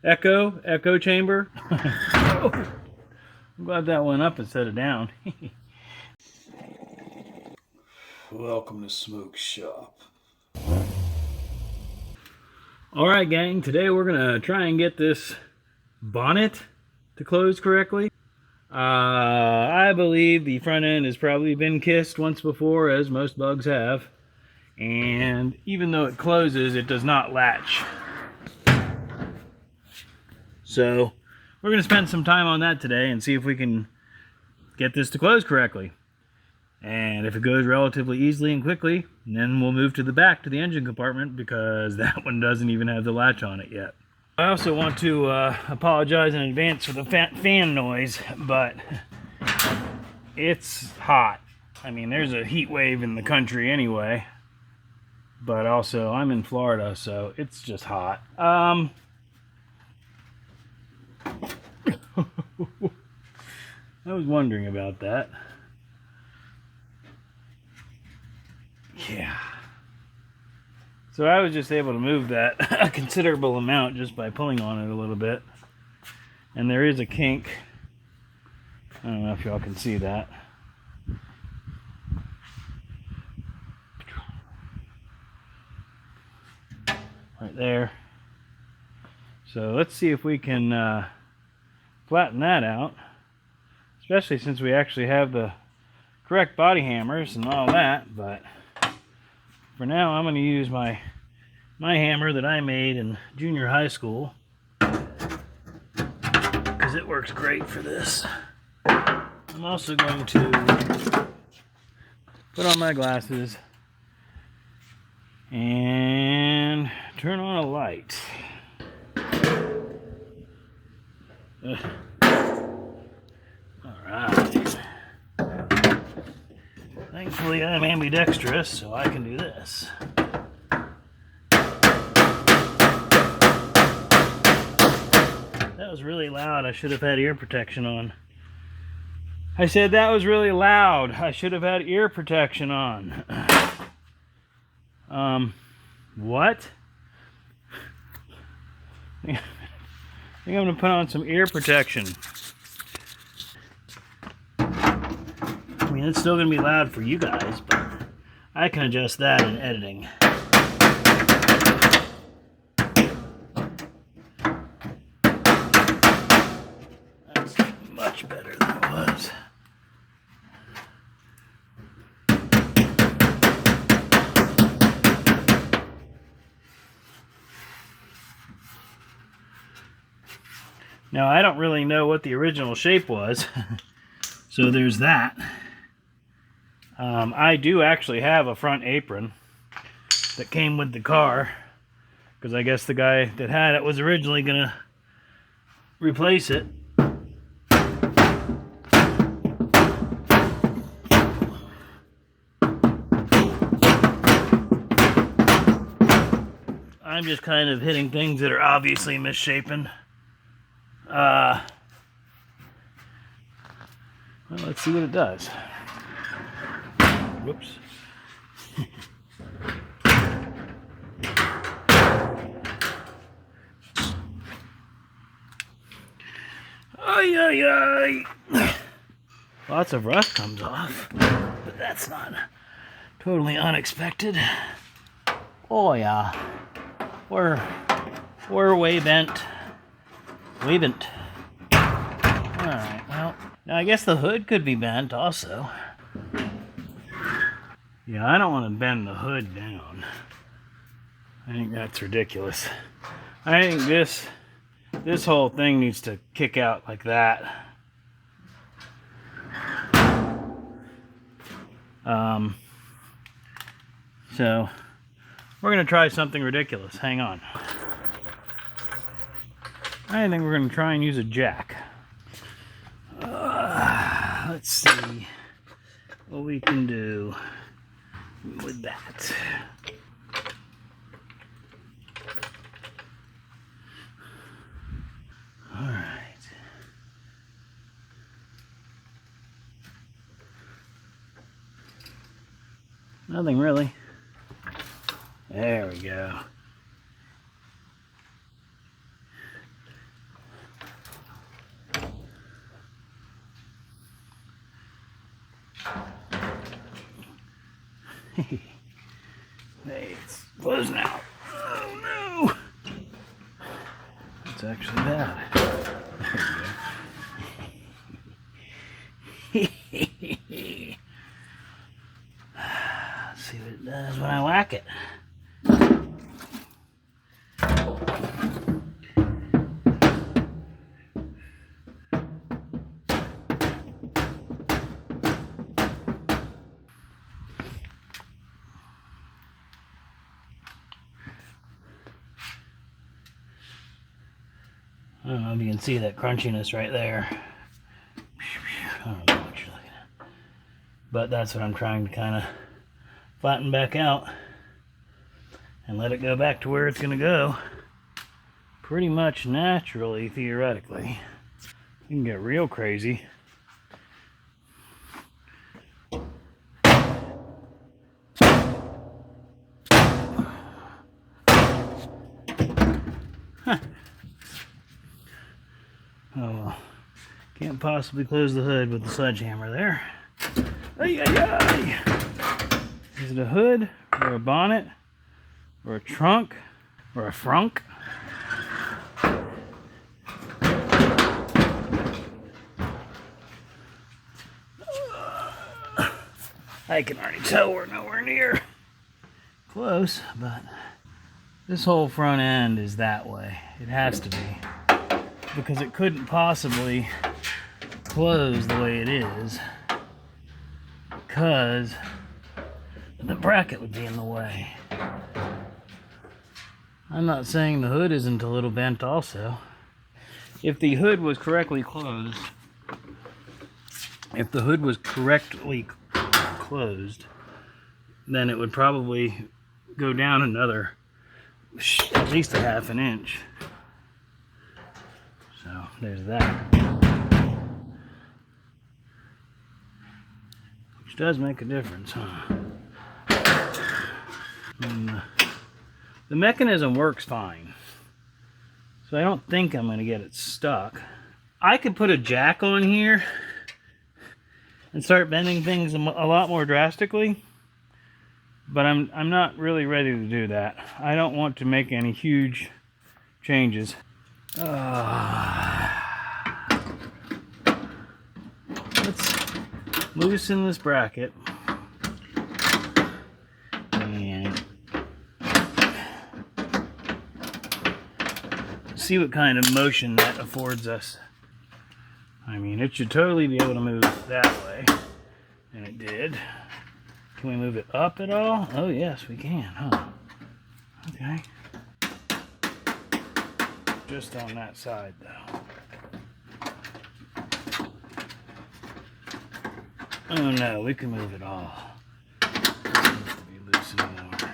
echo chamber. Oh, I'm glad that went up instead of down. Welcome to Smoke Shop. Alright gang, today we're gonna try and get this bonnet to close correctly. I believe the front end has probably been kissed once before, as most bugs have, and even though it closes, it does not latch. So we're going to spend some time on that today and see if we can get this to close correctly. And if it goes relatively easily and quickly, then we'll move to the back to the engine compartment, because that one doesn't even have the latch on it yet. I also want to apologize in advance for the fan noise, but it's hot. I mean, there's a heat wave in the country anyway, but also I'm in Florida, so it's just hot. I was wondering about that. Yeah. So I was just able to move that a considerable amount just by pulling on it a little bit. And there is a kink. I don't know if y'all can see that. Right there. So let's see if we can flatten that out. Especially since we actually have the correct body hammers and all that. But for now, I'm going to use my hammer that I made in junior high school, because it works great for this. I'm also going to put on my glasses and turn on a light. Alright. Thankfully, I'm ambidextrous, so I can do this. That was really loud. I should have had ear protection on. I said that was really loud. I should have had ear protection on. What? I think I'm going to put on some ear protection. I mean, it's still going to be loud for you guys, but I can adjust that in editing. That's much better than it was. Now, I don't really know what the original shape was, so there's that. I do actually have a front apron that came with the car, because I guess the guy that had it was originally going to replace it. I'm just kind of hitting things that are obviously misshapen. Well, let's see what it does. Whoops. Ay, ay, ay. Lots of rust comes off, but that's not totally unexpected. Oh yeah, we're way bent. Way bent. Alright, well, now I guess the hood could be bent also. Yeah, I don't want to bend the hood down. I think that's ridiculous. I think this whole thing needs to kick out like that. So we're going to try something ridiculous. Hang on. I think we're going to try and use a jack. Let's see what we can do with that. All right. Nothing really. There we go. Hey, it's closing out. Oh no! That's actually bad. There you go. Let's see what it does when I whack it. I don't know if you can see that crunchiness right there. I don't know what you're looking at. But that's what I'm trying to kind of flatten back out and let it go back to where it's going to go. Pretty much naturally, theoretically. You can get real crazy. Huh. Oh well. Can't possibly close the hood with the sledgehammer there. Ay, ay, ay. Is it a hood or a bonnet or a trunk or a frunk? I can already tell we're nowhere near close, but this whole front end is that way. It has to be, because it couldn't possibly close the way it is, because the bracket would be in the way. I'm not saying the hood isn't a little bent also. If the hood was correctly closed, then it would probably go down another, at least a half an inch. So there's that. Which does make a difference, huh? And the mechanism works fine. So I don't think I'm going to get it stuck. I could put a jack on here and start bending things a lot more drastically, but I'm not really ready to do that. I don't want to make any huge changes. Let's loosen this bracket and see what kind of motion that affords us. I mean, it should totally be able to move that way, and it did. Can we move it up at all? Oh yes, we can, huh? Okay. Just on that side, though. Oh no, we can move it all. It seems to be loosening over.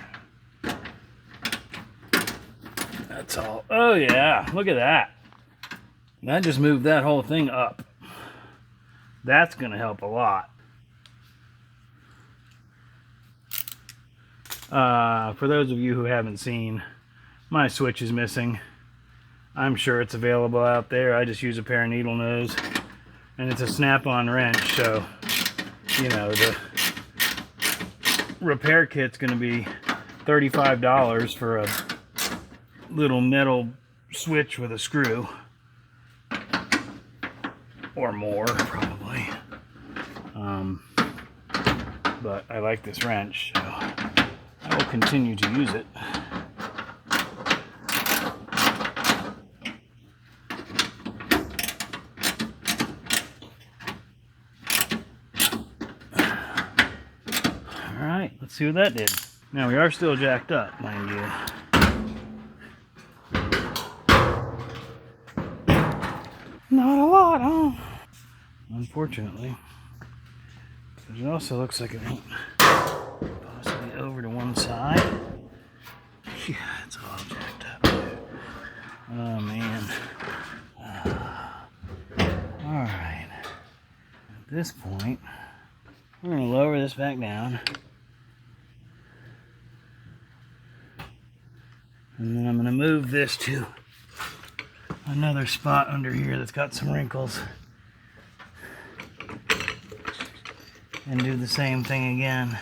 That's all. Oh yeah, look at that. That just moved that whole thing up. That's going to help a lot. For those of you who haven't seen, my switch is missing. I'm sure it's available out there. I just use a pair of needle nose, and it's a snap-on wrench, so you know the repair kit's going to be $35 for a little metal switch with a screw, or more probably. But I like this wrench, so I will continue to use it. Alright, let's see what that did. Now we are still jacked up, mind you. Not a lot, huh? Unfortunately. But it also looks like it won't possibly over to one side. Yeah, it's all jacked up too. Oh man. Alright. At this point, we're going to lower this back down. And then I'm going to move this to another spot under here that's got some wrinkles. and do the same thing again.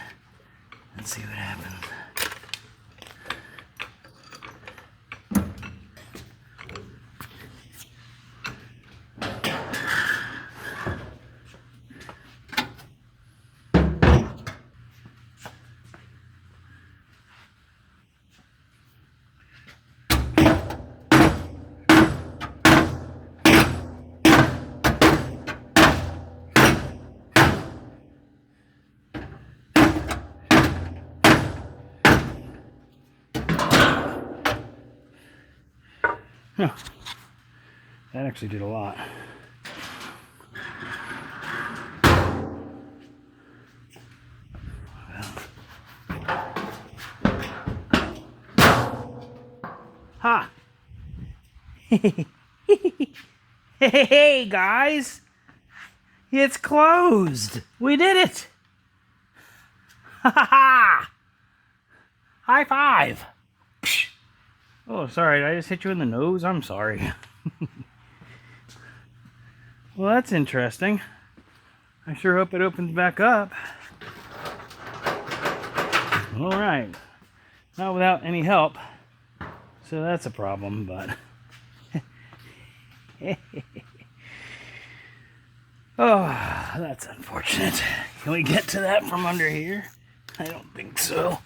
Let's see what happens. Huh. That actually did a lot. Ha! Hey guys! It's closed! We did it! Ha ha ha! High five! Oh, sorry, did I just hit you in the nose? I'm sorry. Well, that's interesting. I sure hope it opens back up. Alright. Not without any help. So that's a problem, but... Oh, that's unfortunate. Can we get to that from under here? I don't think so.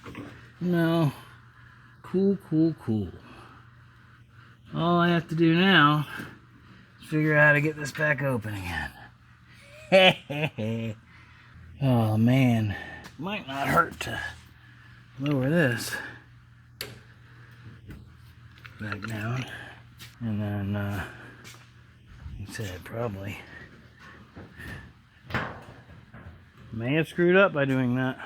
No. Cool, cool, cool. All I have to do now is figure out how to get this back open again. Oh man, might not hurt to lower this back down, and then like I said, probably may have screwed up by doing that.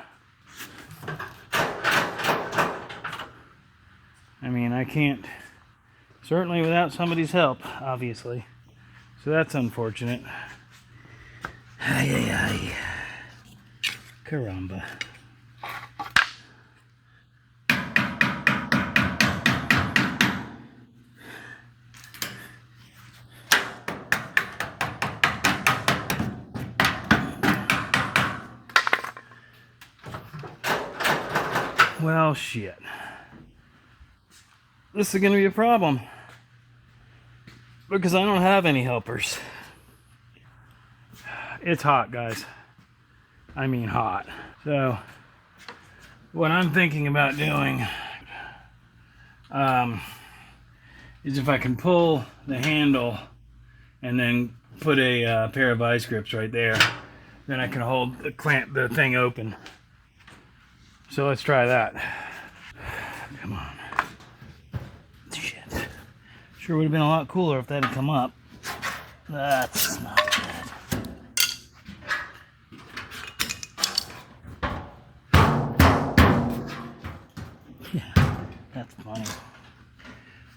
I mean, I can't, certainly without somebody's help, obviously. So that's unfortunate. Ay, ay, ay. Caramba. Well, shit. This is going to be a problem. Because I don't have any helpers. It's hot, guys. I mean hot. So, what I'm thinking about doing is if I can pull the handle and then put a pair of vice grips right there, then I can clamp the thing open. So let's try that. Come on. Shit. Sure would have been a lot cooler if that had come up. That's not good. Yeah, that's funny.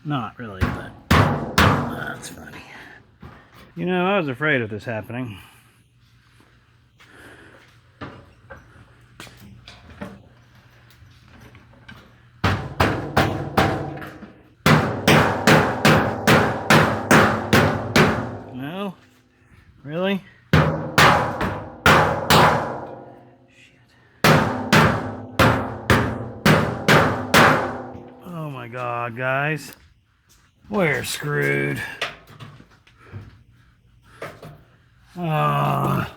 Not really, but that's funny. You know, I was afraid of this happening. No? Really? Oh my God, guys. We're screwed. Well,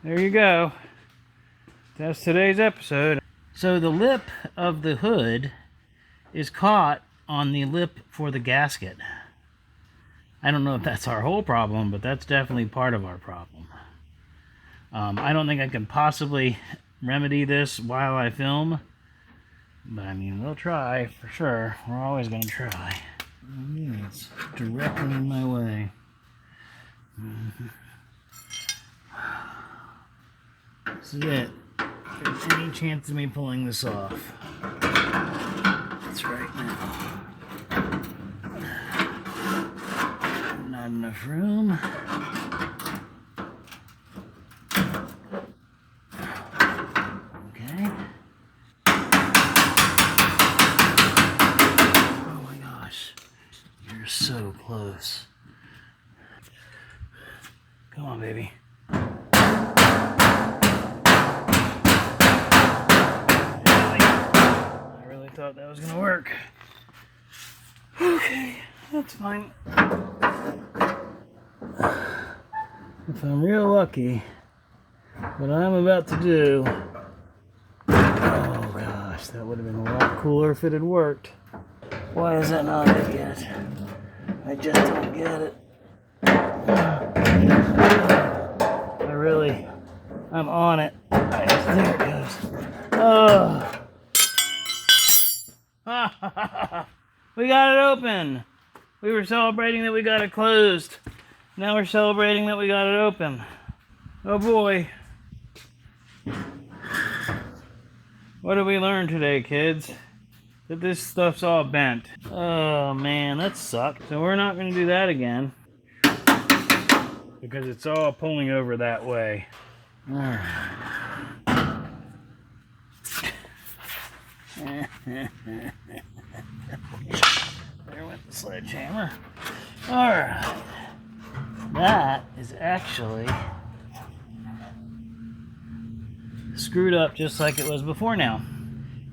there you go. That's today's episode. So the lip of the hood is caught on the lip for the gasket. I don't know if that's our whole problem, but that's definitely part of our problem. I don't think I can possibly remedy this while I film, but I mean, we'll try for sure. We're always going to try. Yeah, it's directly in my way. This is it. If there's any chance of me pulling this off, it's right now. Not enough room. Okay. Oh my gosh. You're so close. Come on, baby. I really thought that was gonna work. Okay, that's fine. If I'm real lucky, what I'm about to do... Oh gosh, that would have been a lot cooler if it had worked. Why is that not it yet? I just don't get it. I'm on it. There it goes. Oh. We got it open. We were celebrating that we got it closed. Now we're celebrating that we got it open. Oh boy. What did we learn today, kids? That this stuff's all bent. Oh man, that sucked. So we're not going to do that again. Because it's all pulling over that way. There went the sledgehammer. Alright. That is actually screwed up just like it was before now.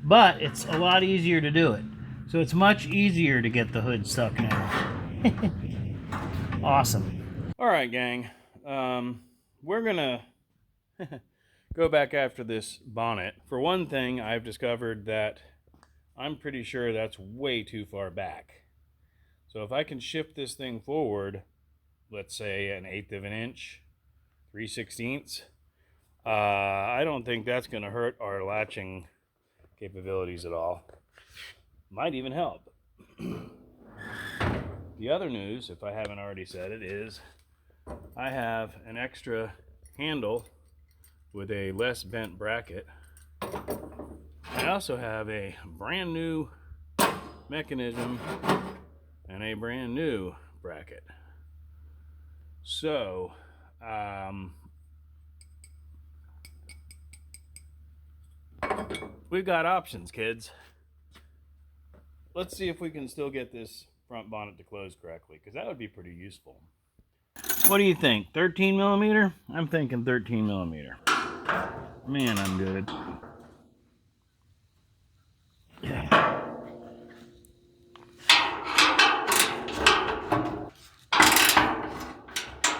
But it's a lot easier to do it. So it's much easier to get the hood stuck now. Awesome. Alright, gang. We're gonna go back after this bonnet. For one thing, I've discovered that I'm pretty sure that's way too far back. So if I can shift this thing forward, let's say 1/8 of an inch, 3/16, I don't think that's going to hurt our latching capabilities at all. Might even help. The other news, if I haven't already said it, is I have an extra handle with a less bent bracket. I also have a brand new mechanism and a brand new bracket. So, we've got options, kids. Let's see if we can still get this front bonnet to close correctly, because that would be pretty useful. What do you think? 13 millimeter? I'm thinking 13 millimeter. Man, I'm good. Yeah.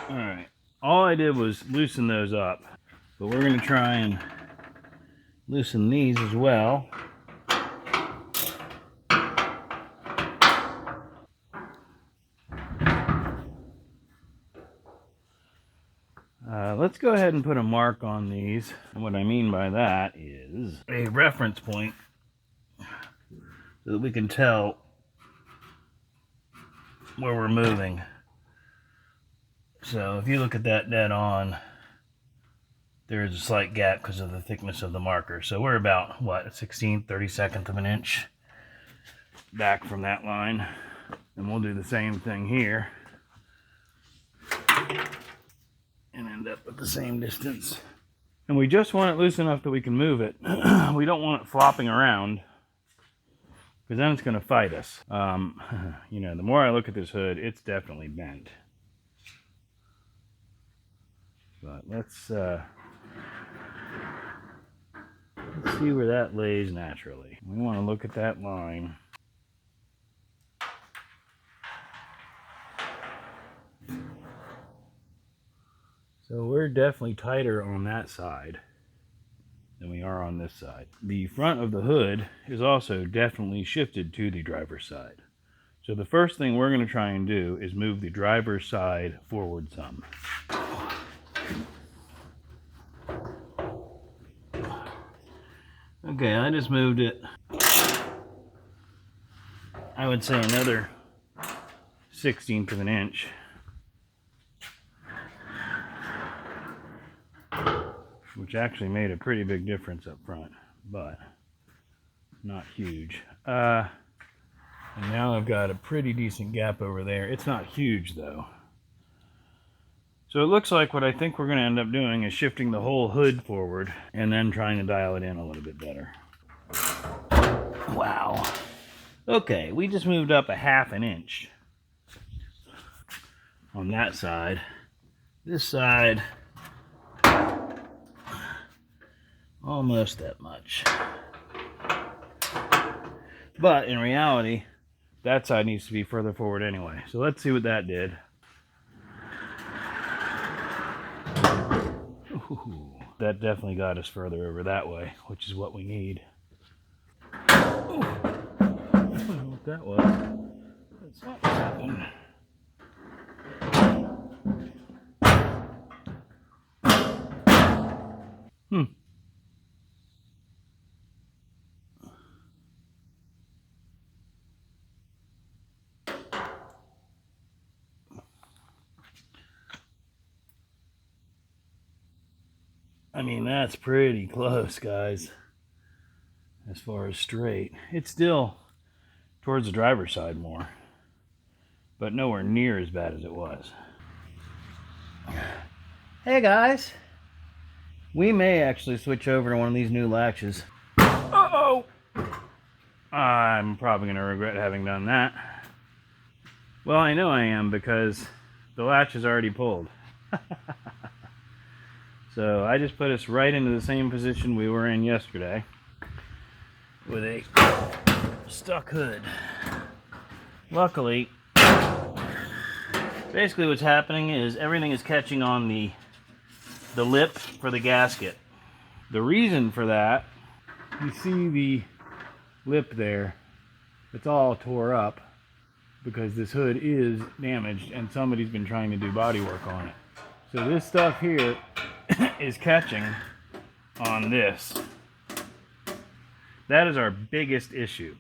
Alright. All I did was loosen those up. But we're going to try and loosen these as well. Let's go ahead and put a mark on these. And what I mean by that is a reference point so that we can tell where we're moving. So if you look at that dead on, there is a slight gap because of the thickness of the marker. So we're about, what, 1/16, 32nd of an inch back from that line. And we'll do the same thing here. And end up at the same distance. And we just want it loose enough that we can move it. We don't want it flopping around, because then it's going to fight us. You know, the more I look at this hood, it's definitely bent. But let's see where that lays naturally. We want to look at that line. So we're definitely tighter on that side than we are on this side. The front of the hood is also definitely shifted to the driver's side. So the first thing we're going to try and do is move the driver's side forward some. Okay, I just moved it, I would say another 1/16 of an inch. Which actually made a pretty big difference up front, but not huge. And now I've got a pretty decent gap over there. It's not huge though. So it looks like what I think we're going to end up doing is shifting the whole hood forward and then trying to dial it in a little bit better. Wow. Okay, we just moved up 1/2 an inch on that side. This side, almost that much. But in reality, that side needs to be further forward anyway. So let's see what that did. Ooh, that definitely got us further over that way, which is what we need. Ooh, I don't know what that was. That's not what happened. I mean, that's pretty close, guys, as far as straight. It's still towards the driver's side more, but nowhere near as bad as it was. Hey guys, we may actually switch over to one of these new latches. Uh-oh! I'm probably going to regret having done that. Well, I know I am, because the latch is already pulled. So I just put us right into the same position we were in yesterday with a stuck hood. Luckily, basically what's happening is everything is catching on the lip for the gasket. The reason for that, you see the lip there, it's all tore up because this hood is damaged and somebody's been trying to do body work on it. So this stuff here is catching on this. That is our biggest issue,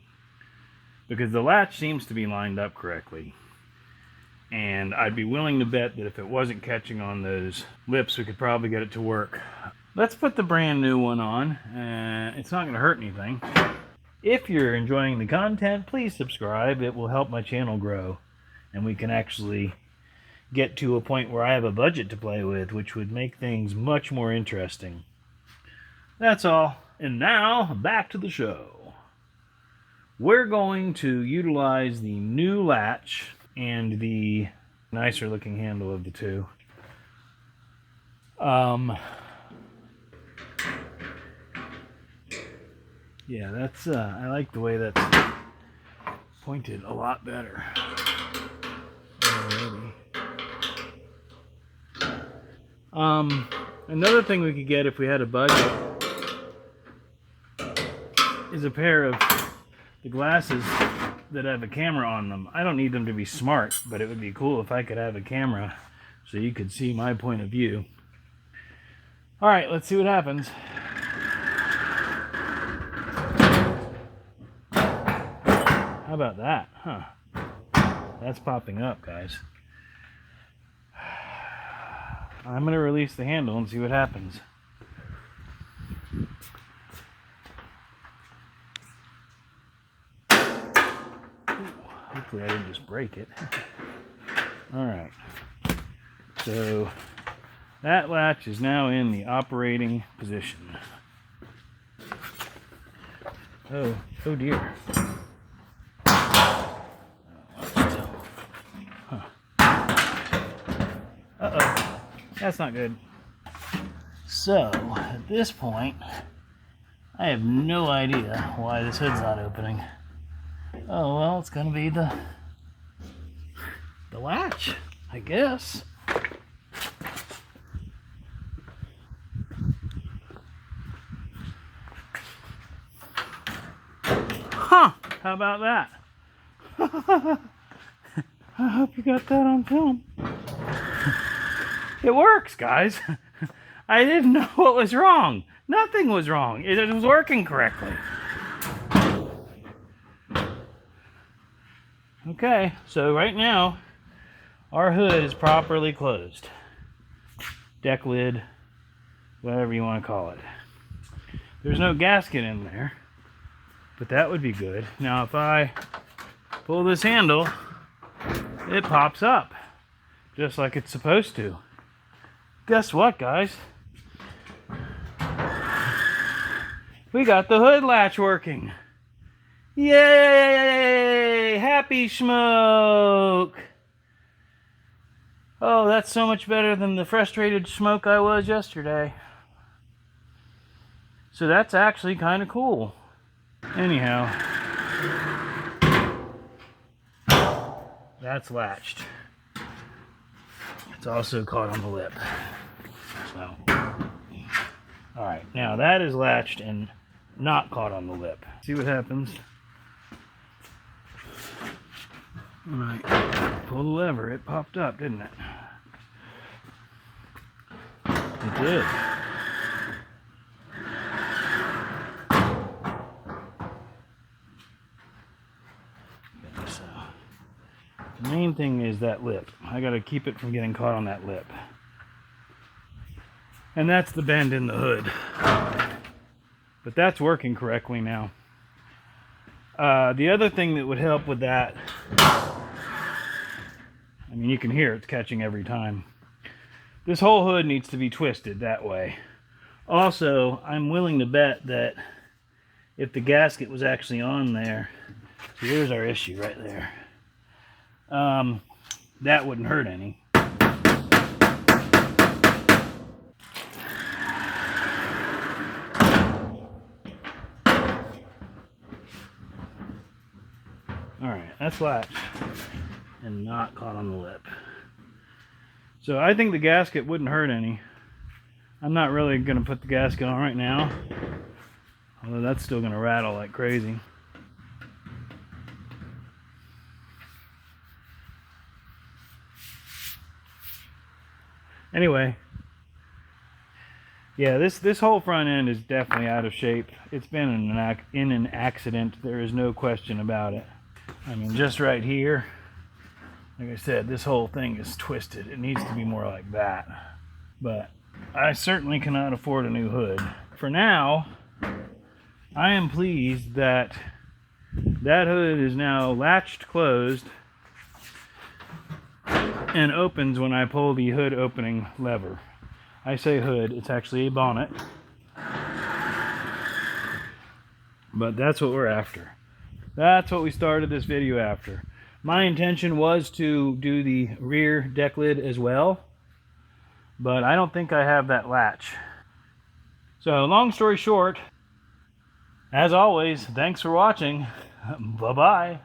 because the latch seems to be lined up correctly, and I'd be willing to bet that if it wasn't catching on those lips, we could probably get it to work. Let's put the brand new one on. It's not going to hurt anything. If you're enjoying the content, please subscribe. It will help my channel grow, and we can actually get to a point where I have a budget to play with, which would make things much more interesting. That's all. And now, back to the show. We're going to utilize the new latch and the nicer looking handle of the two. Yeah, that's, I like the way that's pointed a lot better. Alrighty. Another thing we could get if we had a budget is a pair of the glasses that have a camera on them. I don't need them to be smart, but it would be cool if I could have a camera so you could see my point of view. Alright, let's see what happens. How about that? Huh. That's popping up, guys. I'm going to release the handle and see what happens. Hopefully I didn't just break it. Alright. So that latch is now in the operating position. Oh dear. Uh-oh. That's not good. So, at this point, I have no idea why this hood's not opening. Oh, well, it's gonna be the latch, I guess. Huh, how about that? I hope you got that on film. It works, guys. I didn't know what was wrong. Nothing was wrong. It was working correctly. Okay, so right now, our hood is properly closed. Deck lid, whatever you want to call it. There's no gasket in there, but that would be good. Now, if I pull this handle, it pops up, just like it's supposed to. Guess what, guys? We got the hood latch working. Yay! Happy smoke! Oh, that's so much better than the frustrated smoke I was yesterday. So that's actually kind of cool. Anyhow, that's latched. It's also caught on the lip. So, alright, now that is latched and not caught on the lip. See what happens when I pull the lever. It popped up, didn't it? It did. Okay, so the main thing is that lip. I gotta keep it from getting caught on that lip. And that's the bend in the hood. But that's working correctly now. The other thing that would help with that, I mean, you can hear it's catching every time. This whole hood needs to be twisted that way. Also, I'm willing to bet that if the gasket was actually on there, so here's our issue right there, that wouldn't hurt any. Alright, that's latched and not caught on the lip. So I think the gasket wouldn't hurt any. I'm not really going to put the gasket on right now, although that's still going to rattle like crazy. Anyway, yeah, this whole front end is definitely out of shape. It's been in an accident. There is no question about it. I mean, just right here, like I said, this whole thing is twisted. It needs to be more like that. But I certainly cannot afford a new hood. For now, I am pleased that that hood is now latched closed and opens when I pull the hood opening lever. I say hood, it's actually a bonnet. But that's what we're after. That's what we started this video after. My intention was to do the rear deck lid as well, but I don't think I have that latch. So long story short, as always, thanks for watching. Bye-bye.